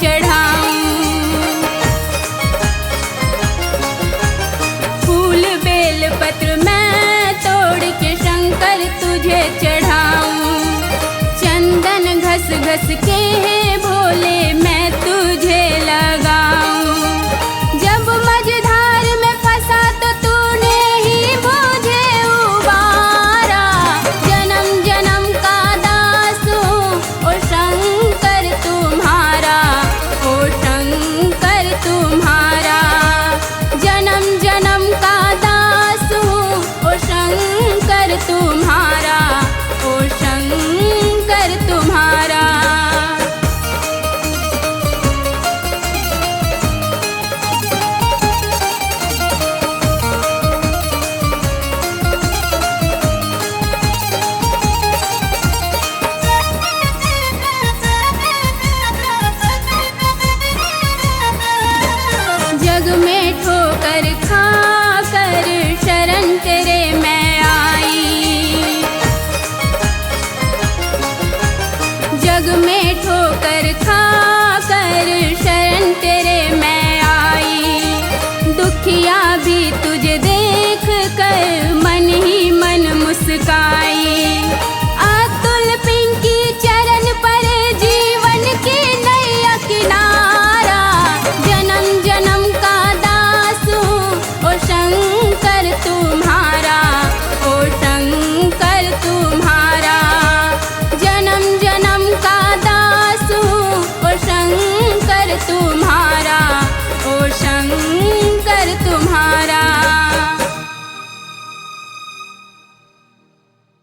चढ़ाऊं। फूल बेल पत्र मैं तोड़ के शंकर तुझे चढ़ाऊं। चंदन घस घस के भोले मैं तुझे लगाऊं। जब मझधार में फंसा तो तूने ही मुझे उबारा। जन्म जन्म का दास हूँ ओ शंकर तुम्हारा, ओ शंकर तुम्हारा। जन्म जन्म का दास हूँ ओ शंकर तुम्हारा, ओ शंकर तुम्हारा। जग में ठोकर खा कर शरण तेरे मैं आई। जग में ठोकर खा